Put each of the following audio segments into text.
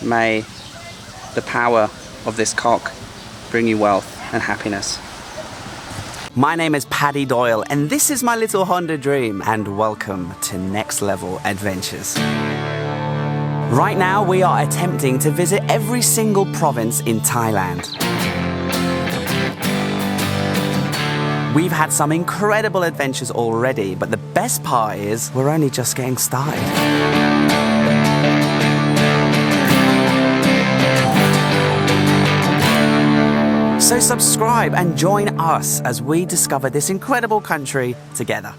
may the power of this cock bring you wealth and happiness. My name is Paddy Doyle, and this is my little Honda dream, and welcome to Next Level Adventures. Right now, we are attempting to visit every single province in Thailand. We've had some incredible adventures already, but the best part is we're only just getting started. So subscribe and join us as we discover this incredible country together.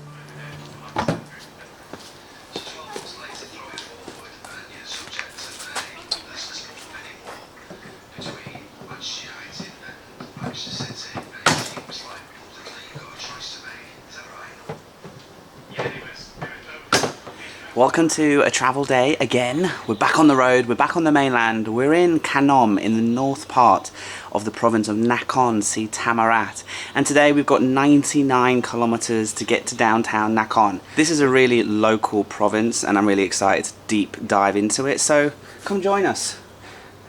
Welcome to a travel day again. We're back on the road, we're back on the mainland. We're in Kanom in the north part of the province of Nakhon Si Thammarat. And today we've got 99 kilometers to get to downtown Nakhon. This is a really local province and I'm really excited to deep dive into it. So come join us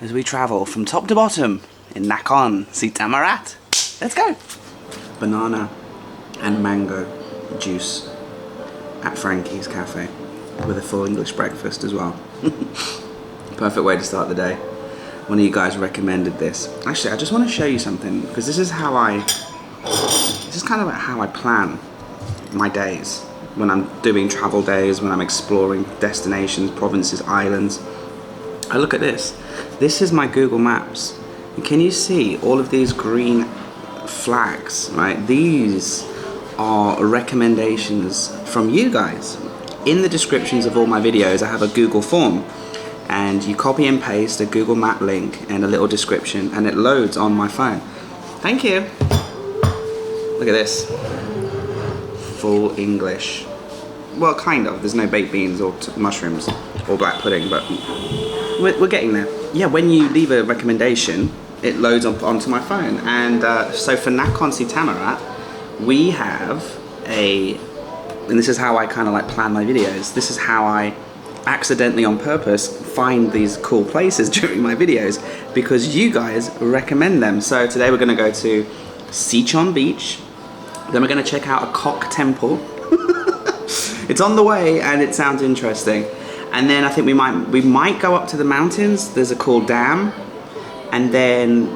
as we travel from top to bottom in Nakhon Si Thammarat. Let's go. Banana and mango juice at Frankie's Cafe, with a full English breakfast as well. Perfect way to start the day. One of you guys recommended this. Actually, I just want to show you something, because this is kind of how I plan my days. When I'm doing travel days, when I'm exploring destinations, provinces, islands. I look at this. This is my Google Maps. And can you see all of these green flags, right? These are recommendations from you guys. In the descriptions of all my videos, I have a Google form, and you copy and paste a Google Map link and a little description, and it loads on my phone. Thank you. Look at this. Full English. Well, kind of. There's no baked beans or mushrooms or black pudding, but we're getting there. Yeah, when you leave a recommendation, it loads onto my phone. And so for Nakhon Si Thammarat, we have and this is how I kind of like plan my videos. This is how I accidentally on purpose find these cool places during my videos, because you guys recommend them. So today we're going to go to Si Chon beach, then we're going to check out a cock temple. It's on the way and it sounds interesting. And then I think we might go up to the mountains. There's a cool dam, and then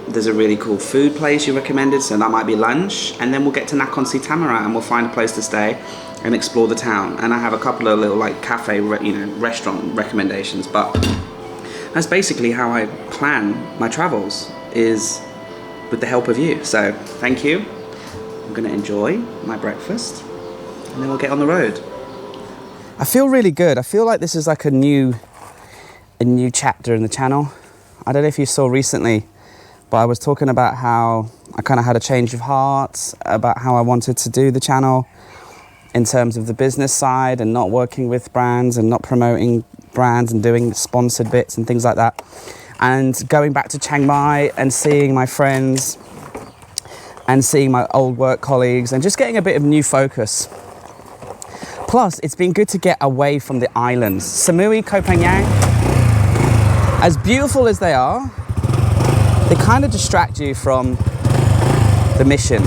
there's a really cool food place you recommended, so that might be lunch, and then we'll get to Nakhon Si Thammarat and we'll find a place to stay and explore the town. And I have a couple of little like cafe, restaurant recommendations, but that's basically how I plan my travels, is with the help of you. So thank you. I'm gonna enjoy my breakfast and then we'll get on the road. I feel really good. I feel like this is like a new chapter in the channel. I don't know if you saw recently, but I was talking about how I kind of had a change of heart about how I wanted to do the channel in terms of the business side, and not working with brands and not promoting brands and doing sponsored bits and things like that. And going back to Chiang Mai and seeing my friends and seeing my old work colleagues and just getting a bit of new focus. Plus, it's been good to get away from the islands. Samui, Koh Phangan, as beautiful as they are, they kind of distract you from the mission,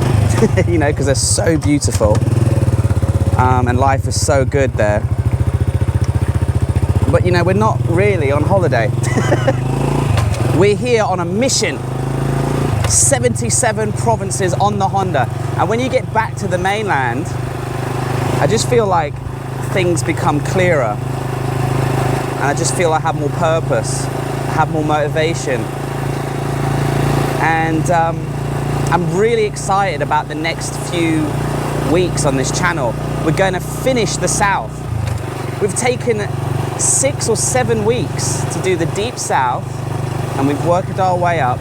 you know, because they're so beautiful, and life is so good there. But you know, we're not really on holiday. We're here on a mission. 77 provinces on the Honda. And when you get back to the mainland, I just feel like things become clearer. And I just feel I have more purpose, have more motivation. And I'm really excited about the next few weeks on this channel. We're going to finish the south. We've taken 6 or 7 weeks to do the deep south, and we've worked our way up.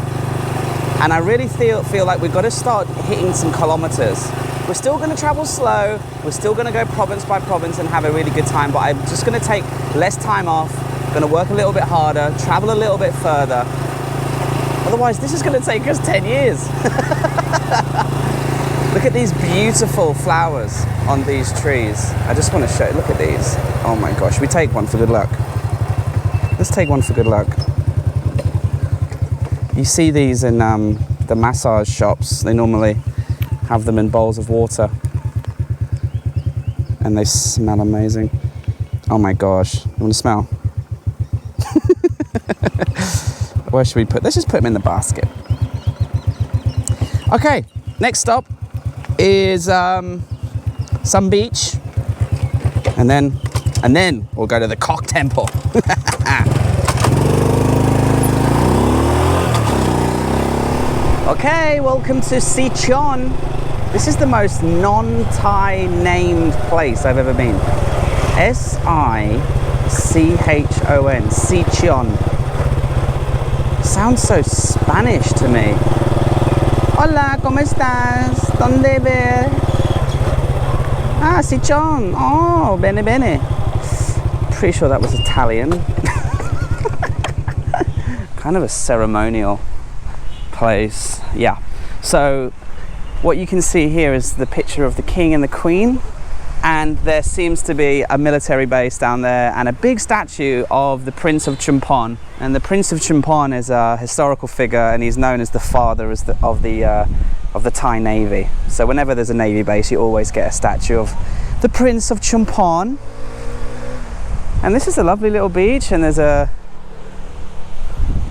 And I really feel like we've got to start hitting some kilometers. We're still going to travel slow. We're still going to go province by province and have a really good time. But I'm just going to take less time off. Going to work a little bit harder, travel a little bit further. Otherwise, this is going to take us 10 years. Look at these beautiful flowers on these trees. I just want to show, look at these. Oh my gosh, we take one for good luck. They're Let's take one for good luck. You see these in the massage shops. They normally have them in bowls of water. And they smell amazing. Oh my gosh. You want to smell? Where should we put? Let's just put them in the basket. Okay, next stop is some beach. And then we'll go to the Cock Temple. Okay, welcome to Si Chon. This is the most non-Thai named place I've ever been. S-I-C-H-O-N, Si Chon. Sounds so Spanish to me. Hola, ¿cómo estás? ¿Dónde ve? Ah, Si Chon. Oh, bene bene. Pretty sure that was Italian. Kind of a ceremonial place. Yeah. So what you can see here is the picture of the king and the queen, and there seems to be a military base down there and a big statue of the Prince of Chumpon. And the Prince of Chumpon is a historical figure, and he's known as the father of the Thai Navy. So whenever there's a Navy base, you always get a statue of the Prince of Chumpon. And this is a lovely little beach, and there's a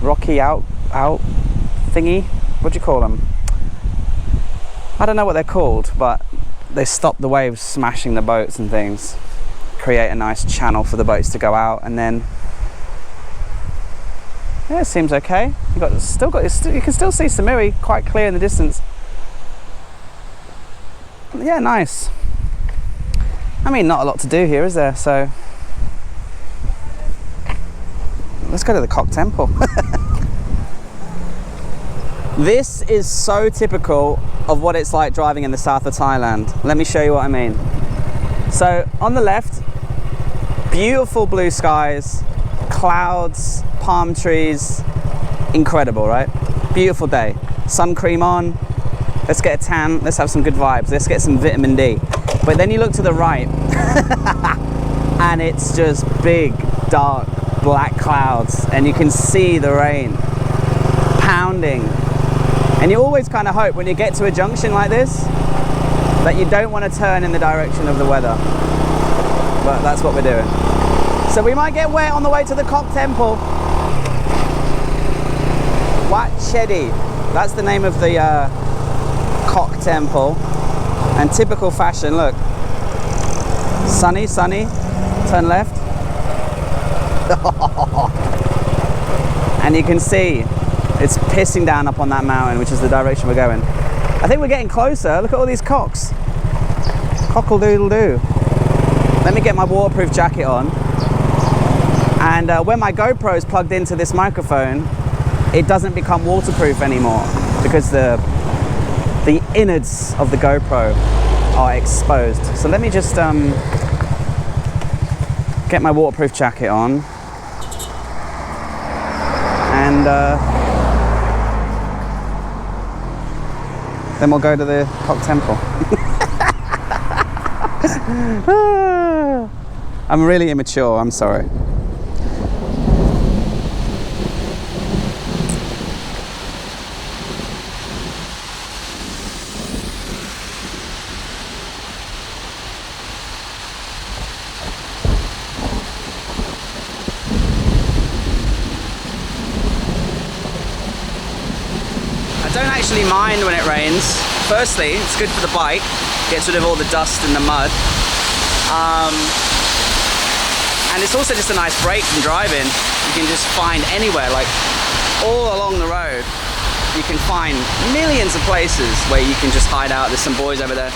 rocky out thingy. What do you call them? I don't know what they're called, but they stop the waves smashing the boats and things, create a nice channel for the boats to go out. And then yeah, it seems okay. You can still see Samiri quite clear in the distance. Yeah, nice. I mean, not a lot to do here, is there? So let's go to the Cock Temple. This is so typical of what it's like driving in the south of Thailand. Let me show you what I mean. So on the left, beautiful blue skies, clouds, palm trees, incredible, right? Beautiful day. Sun cream on, let's get a tan, let's have some good vibes, let's get some vitamin D. But then you look to the right and it's just big, dark, black clouds, and you can see the rain pounding. And you always kind of hope when you get to a junction like this that you don't want to turn in the direction of the weather. But that's what we're doing. So we might get wet on the way to the Cock Temple. Wat Chedi, that's the name of the Cock Temple. And typical fashion, look. Sunny, turn left. And you can see it's pissing down up on that mountain, which is the direction we're going. I think we're getting closer. Look at all these cocks. Cockle-doodle-doo. Let me get my waterproof jacket on. And when my GoPro is plugged into this microphone, it doesn't become waterproof anymore because the innards of the GoPro are exposed. So let me just get my waterproof jacket on. And then we'll go to the Cock Temple. I'm really immature, I'm sorry. I don't actually mind when it rains. Firstly, it's good for the bike, gets rid of all the dust and the mud. And it's also just a nice break from driving. You can just find anywhere, like all along the road, you can find millions of places where you can just hide out. There's some boys over there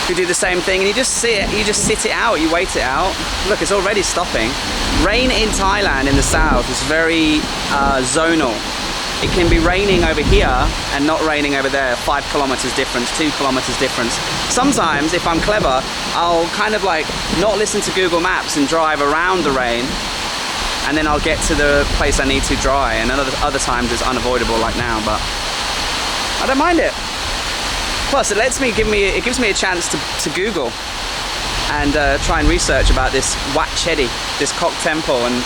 who do the same thing, and you just sit it out, you wait it out. Look, it's already stopping. Rain in Thailand in the south is very zonal. It can be raining over here and not raining over there. 5 kilometers difference, 2 kilometers difference. Sometimes, if I'm clever, I'll kind of like not listen to Google Maps and drive around the rain, and then I'll get to the place I need to dry. And other times it's unavoidable, like now, but I don't mind it. Plus, it gives me a chance to Google and try and research about this Wat Chedi, this Cock Temple, and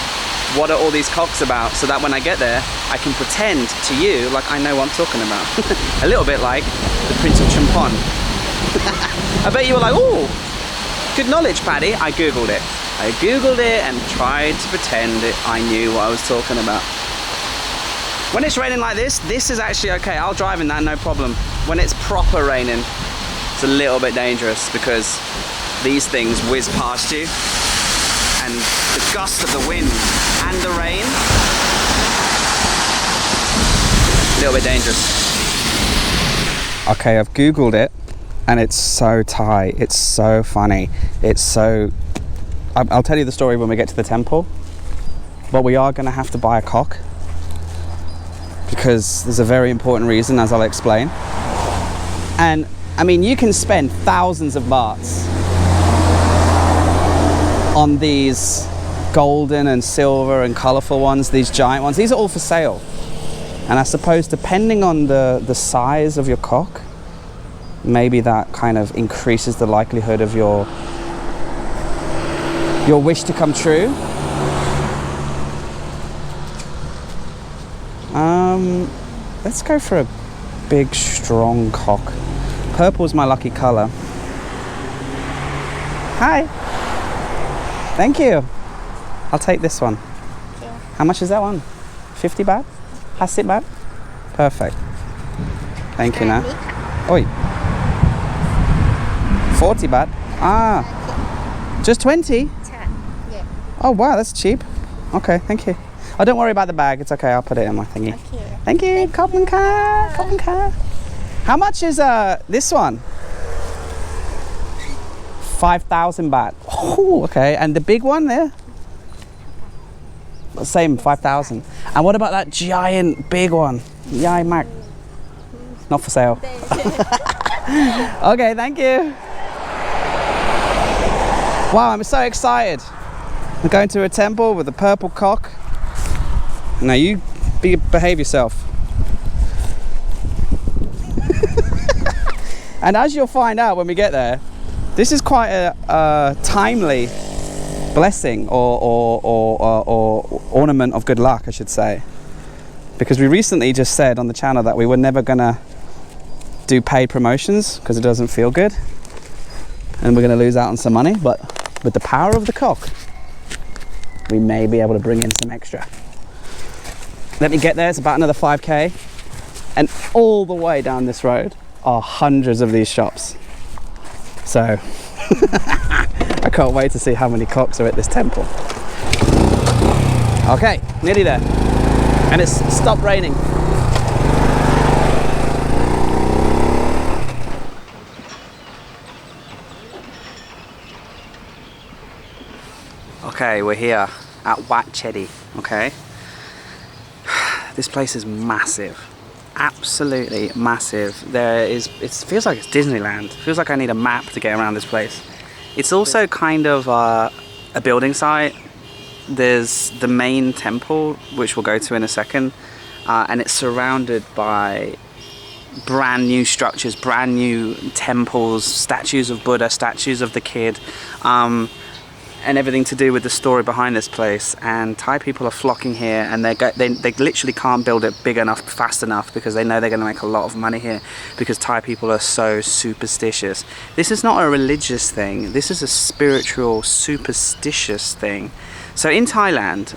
what are all these cocks about, so that when I get there, I can pretend to you like I know what I'm talking about. A little bit like the Prince of Champon. I bet you were like, oh, good knowledge, Paddy. I Googled it. I Googled it and tried to pretend that I knew what I was talking about. When it's raining like this is actually okay. I'll drive in that, no problem. When it's proper raining, it's a little bit dangerous because these things whiz past you, and the gust of the wind and the rain, a little bit dangerous. Okay, I've Googled it, and it's so Thai. It's so funny. It's so... I'll tell you the story when we get to the temple, but we are going to have to buy a cock because there's a very important reason, as I'll explain. And I mean, you can spend thousands of bahts on these golden and silver and colorful ones, these giant ones. These are all for sale. And I suppose depending on the size of your cock, maybe that kind of increases the likelihood of your wish to come true. Let's go for a big, strong cock. Purple's my lucky color. Hi. Thank you. I'll take this one. Yeah. How much is that one? 50 baht? 50 baht? Perfect. Thank you, na. Oi. 40 baht? Ah. Just 20? Yeah. Oh, wow, that's cheap. Okay, thank you. Oh, don't worry about the bag. It's okay. I'll put it in my thingy. Okay. Thank you. Khop ka. How much is this one? 5,000 baht. Oh, okay. And the big one there? Same, 5,000. And what about that giant big one? Yai mak. Not for sale. Okay, thank you. Wow, I'm so excited. I'm going to a temple with a purple cock. Now you behave yourself. And as you'll find out when we get there, this is quite a timely blessing or ornament of good luck, I should say. Because we recently just said on the channel that we were never gonna do paid promotions because it doesn't feel good. And we're gonna lose out on some money, but with the power of the cock, we may be able to bring in some extra. Let me get there, it's about another 5k. And all the way down this road are hundreds of these shops. So, I can't wait to see how many cocks are at this temple. Okay, nearly there. And it's stopped raining. Okay, we're here at Wat Chedi, okay? This place is massive, absolutely massive. It feels like it's Disneyland. It feels like I need a map to get around this place. It's also kind of a building site. There's the main temple, which we'll go to in a second, and it's surrounded by brand new structures, brand new temples, statues of Buddha, statues of the kid, and everything to do with the story behind this place. And Thai people are flocking here, and they literally can't build it big enough, fast enough, because they know they're going to make a lot of money here, because Thai people are so superstitious. This is not a religious thing, this is a spiritual, superstitious thing. So in Thailand,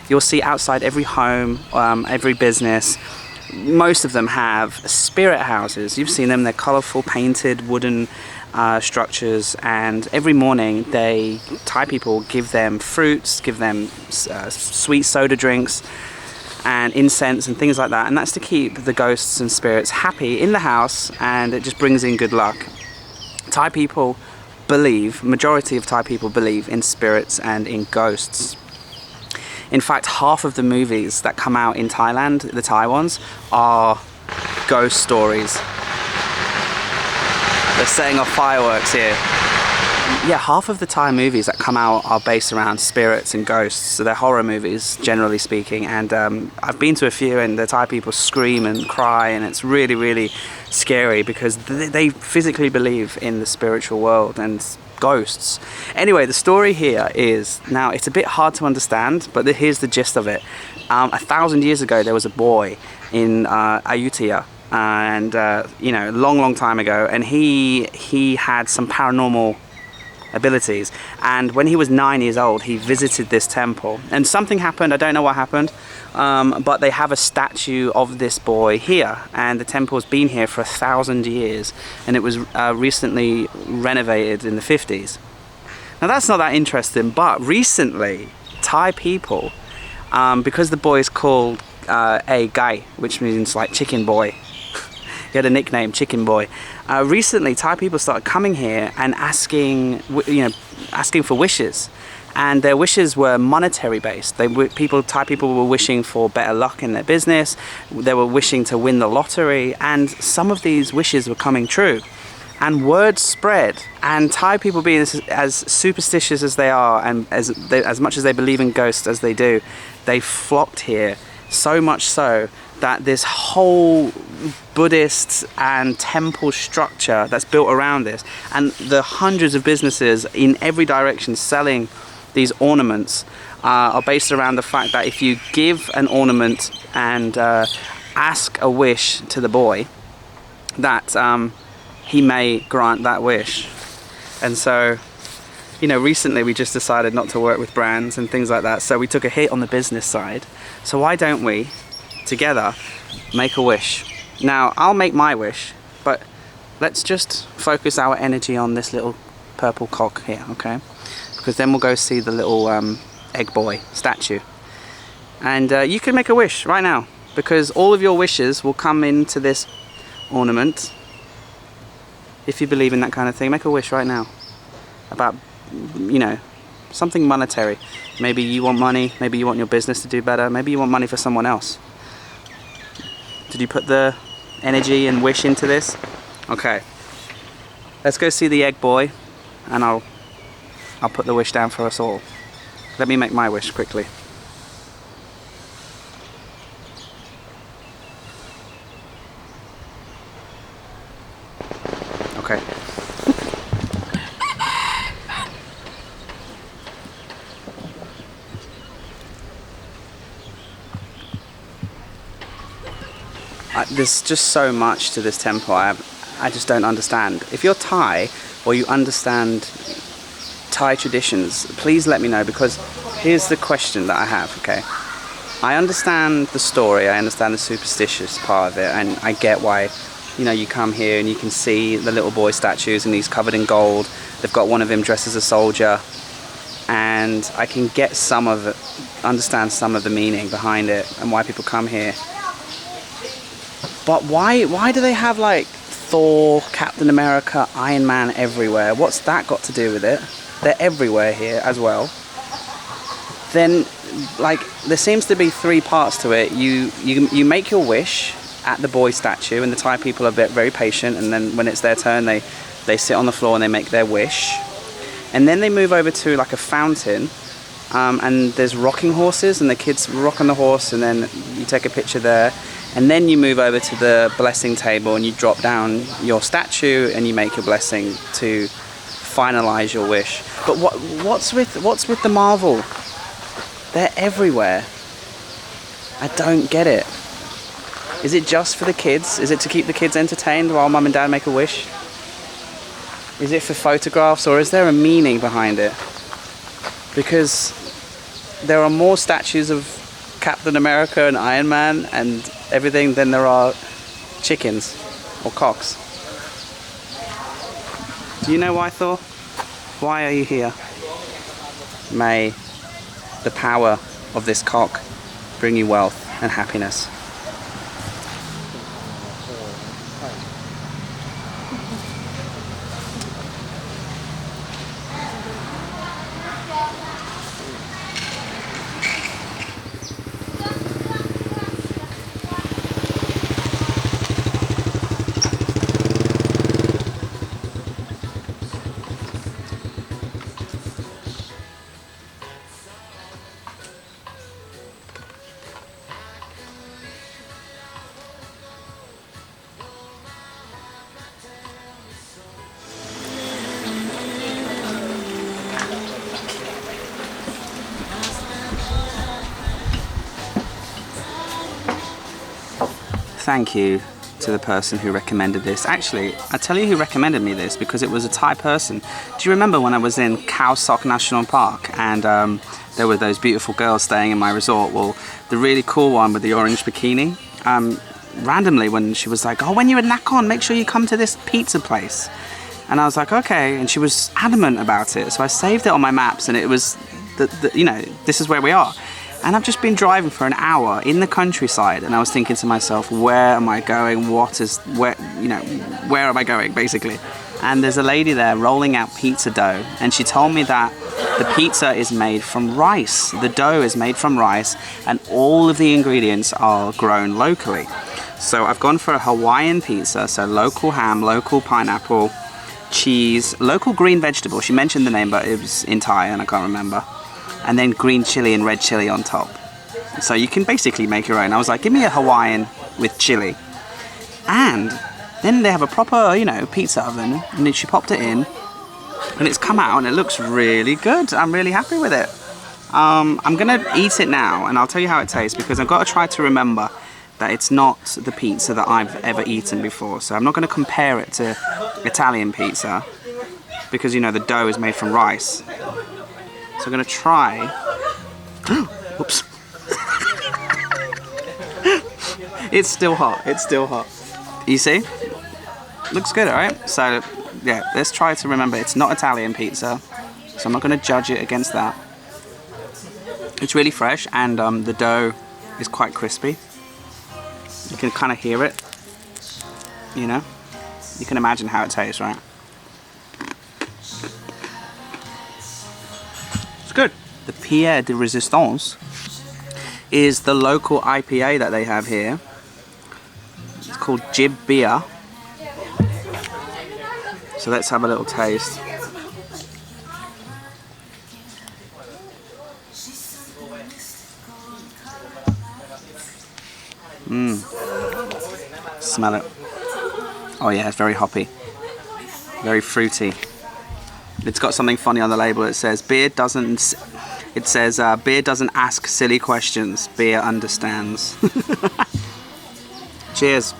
you'll see outside every home, every business, most of them have spirit houses. You've seen them, they're colourful, painted, wooden structures, and every morning Thai people give them fruits, give them sweet soda drinks and incense and things like that, and that's to keep the ghosts and spirits happy in the house, and it just brings in good luck. Thai people believe, majority of Thai people believe in spirits and in ghosts. In fact, half of the movies that come out in Thailand, the Thai ones, are ghost stories. They're setting off fireworks here. Yeah, half of the Thai movies that come out are based around spirits and ghosts. So they're horror movies, generally speaking. And I've been to a few, and the Thai people scream and cry, and it's really, really scary because they physically believe in the spiritual world, and ghosts. Anyway, the story here is, now it's a bit hard to understand, but here's the gist of it. 1,000 years ago there was a boy in Ayutthaya, and you know, long time ago, and he had some paranormal abilities, and when he was 9 years old he visited this temple and something happened. I don't know what happened, but they have a statue of this boy here, and the temple's been here for 1,000 years, and it was recently renovated in the 50s. Now that's not that interesting, but recently Thai people, because the boy is called a Gai, which means like chicken boy, he had a nickname, Chicken Boy. Recently, Thai people started coming here and asking for wishes, and their wishes were monetary based. Thai people were wishing for better luck in their business. They were wishing to win the lottery, and some of these wishes were coming true. And word spread, and Thai people, being as superstitious as they are, and as much as they believe in ghosts as they do, they flocked here, so much so that this whole Buddhist and temple structure that's built around this, and the hundreds of businesses in every direction selling these ornaments, are based around the fact that if you give an ornament and ask a wish to the boy, that he may grant that wish. And so, you know, recently we just decided not to work with brands and things like that, so we took a hit on the business side. So why don't we together make a wish? Now I'll make my wish, but let's just focus our energy on this little purple cock here, okay? Because then we'll go see the little egg boy statue, and you can make a wish right now, because all of your wishes will come into this ornament. If you believe in that kind of thing, make a wish right now about, you know, something monetary. Maybe you want money, maybe you want your business to do better, maybe you want money for someone else. Did you put the energy and wish into this? Okay, let's go see the egg boy, and I'll put the wish down for us all. Let me make my wish quickly. Okay. There's just so much to this temple. I just don't understand. If you're Thai or you understand Thai traditions, please let me know, because here's the question that I have, okay? I understand the story, I understand the superstitious part of it, and I get why, you know, you come here and you can see the little boy statues and he's covered in gold. They've got one of him dressed as a soldier, and I can get some of it, understand some of the meaning behind it and why people come here. But why do they have like Thor, Captain America, Iron Man everywhere? What's that got to do with it? They're everywhere here as well. Then, like, there seems to be three parts to it. You make your wish at the boy statue, and the Thai people are very patient, and then when it's their turn, they sit on the floor and they make their wish. And then they move over to like a fountain, and there's rocking horses, and the kids rock on the horse, and then you take a picture there. And then you move over to the blessing table and you drop down your statue and you make your blessing to finalize your wish. But what's with the marvel? They're everywhere. I don't get it. Is it just for the kids? Is it to keep the kids entertained while mum and dad make a wish? Is it for photographs, or is there a meaning behind it? Because there are more statues of Captain America and Iron Man and everything than there are chickens or cocks. Do you know why, Thor? Why are you here? May the power of this cock bring you wealth and happiness. thank you to the person who recommended this. Actually, I'll tell you who recommended me this, because it was a Thai person. Do you remember when I was in Khao Sok National Park and there were those beautiful girls staying in my resort? Well, the really cool one with the orange bikini, randomly when she was like, oh, when you're in Nakhon, make sure you come to this pizza place. And I was like, okay, and she was adamant about it. So I saved it on my maps, and it was, you know, this is where we are. And I've just been driving for an hour in the countryside, and I was thinking to myself, where am I going? Where am I going, basically? And there's a lady there rolling out pizza dough, and she told me that the pizza is made from rice. The dough is made from rice, and all of the ingredients are grown locally. So I've gone for a Hawaiian pizza, so local ham, local pineapple, cheese, local green vegetable. She mentioned the name, but it was in Thai, and I can't remember. And then green chili and red chili on top. So you can basically make your own. I was like, give me a Hawaiian with chili. And then they have a proper, you know, pizza oven, and then she popped it in, and it's come out, and it looks really good. I'm really happy with it. I'm gonna eat it now, and I'll tell you how it tastes, because I've got to try to remember that it's not the pizza that I've ever eaten before. So I'm not gonna compare it to Italian pizza, because, you know, the dough is made from rice. So I'm going to try... Oops. It's still hot. It's still hot. You see? Looks good, alright? So, yeah, let's try to remember it's not Italian pizza. So I'm not going to judge it against that. It's really fresh, and the dough is quite crispy. You can kind of hear it. You know? You can imagine how it tastes, right? It's good. The Pierre de Resistance is the local IPA that they have here. It's called Jib Beer. So let's have a little taste. Smell it. Oh yeah, it's very hoppy. Very fruity. It's got something funny on the label. It says beer doesn't ask silly questions. Beer understands. Cheers.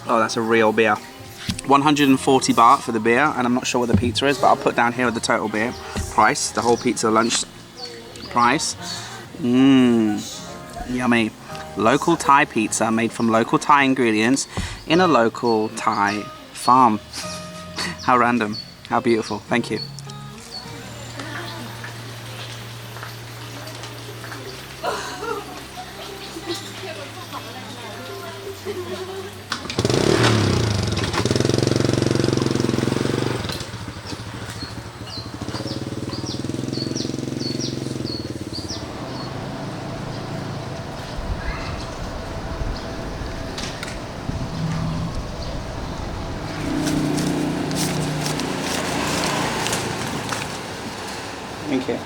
Oh, that's a real beer. 140 baht for the beer, and I'm not sure what the pizza is, but I'll put down here the total beer price, the whole pizza lunch price. Yummy. Local Thai pizza made from local Thai ingredients in a local Thai farm. How random. How beautiful. Thank you. Thank you.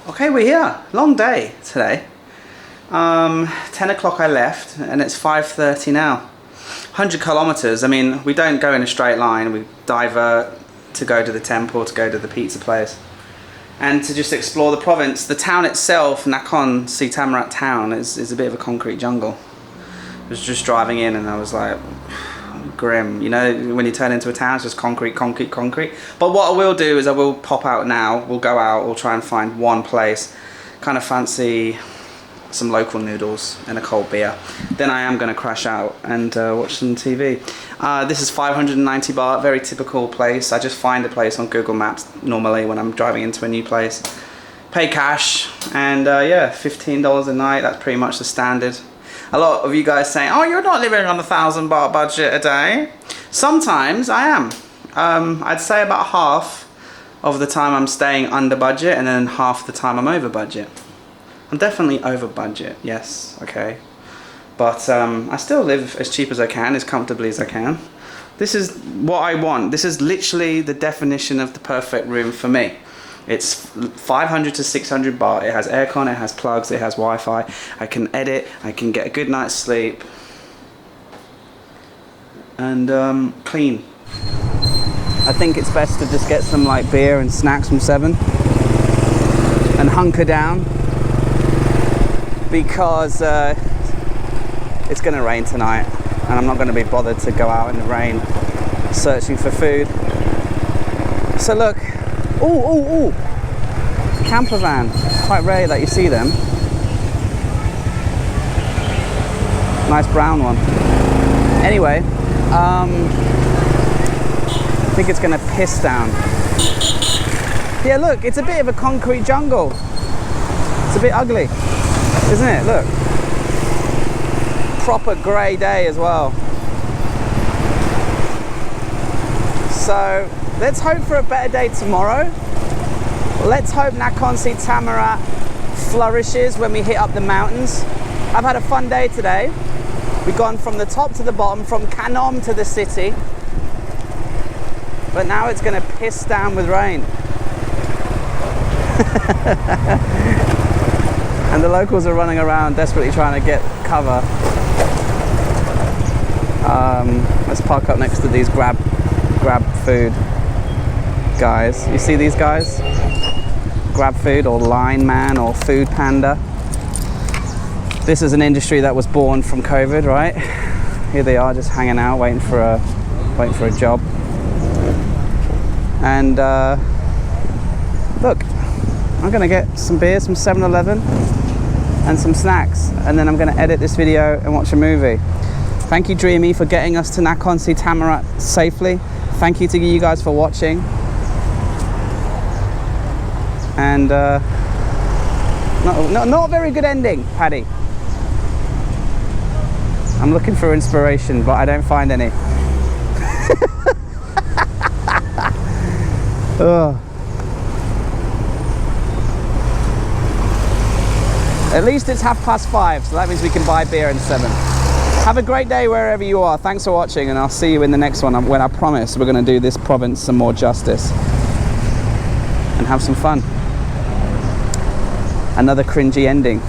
Okay, we're here. Long day today. 10 o'clock I left, and it's 5:30 now. 100 kilometers. I mean, we don't go in a straight line. We divert to go to the temple, to go to the pizza place, and to just explore the province. The town itself, Nakhon Si Thammarat town, is a bit of a concrete jungle. I was just driving in, and I was like, grim. You know, when you turn into a town, it's just concrete, concrete, concrete. But what I will do is I will pop out now. We'll go out. We'll try and find one place. Kind of fancy some local noodles and a cold beer. Then I am going to crash out and watch some TV. This is 590 baht. Very typical place. I just find a place on Google Maps normally when I'm driving into a new place. Pay cash, and yeah, $15 a night. That's pretty much the standard. A lot of you guys saying, oh, you're not living on 1,000 baht budget a day. Sometimes I am. I'd say about half of the time I'm staying under budget, and then half the time I'm over budget. I'm definitely over budget, yes, okay. But I still live as cheap as I can, as comfortably as I can. This is what I want. This is literally the definition of the perfect room for me. It's 500 to 600 baht. It has aircon, it has plugs, it has Wi-Fi. I can edit, I can get a good night's sleep. And clean. I think it's best to just get some like beer and snacks from 7 and hunker down, because it's going to rain tonight and I'm not going to be bothered to go out in the rain searching for food. So look, ooh, camper van. Quite rare that you see them. Nice brown one. Anyway, I think it's going to piss down. Yeah, look, it's a bit of a concrete jungle. It's a bit ugly, isn't it? Look. Proper grey day as well. So let's hope for a better day tomorrow. Let's hope Nakhon Si Thammarat flourishes when we hit up the mountains. I've had a fun day today. We've gone from the top to the bottom, from Kanom to the city. But now it's going to piss down with rain. And the locals are running around desperately trying to get cover. Let's park up next to these grab food guys. You see these guys? Grab food, or line man, or food panda. This is an industry that was born from COVID, right? Here they are, just hanging out, waiting for a job. And look, I'm gonna get some beer, some 7-Eleven, and some snacks, and then I'm gonna edit this video and watch a movie. Thank you, Dreamy, for getting us to Nakhon Si Thammarat safely. Thank you to you guys for watching. And not a very good ending, Paddy. I'm looking for inspiration, but I don't find any. At least it's 5:30, so that means we can buy beer in 7. Have a great day wherever you are. Thanks for watching, and I'll see you in the next one, when I promise we're going to do this province some more justice and have some fun. Another cringy ending.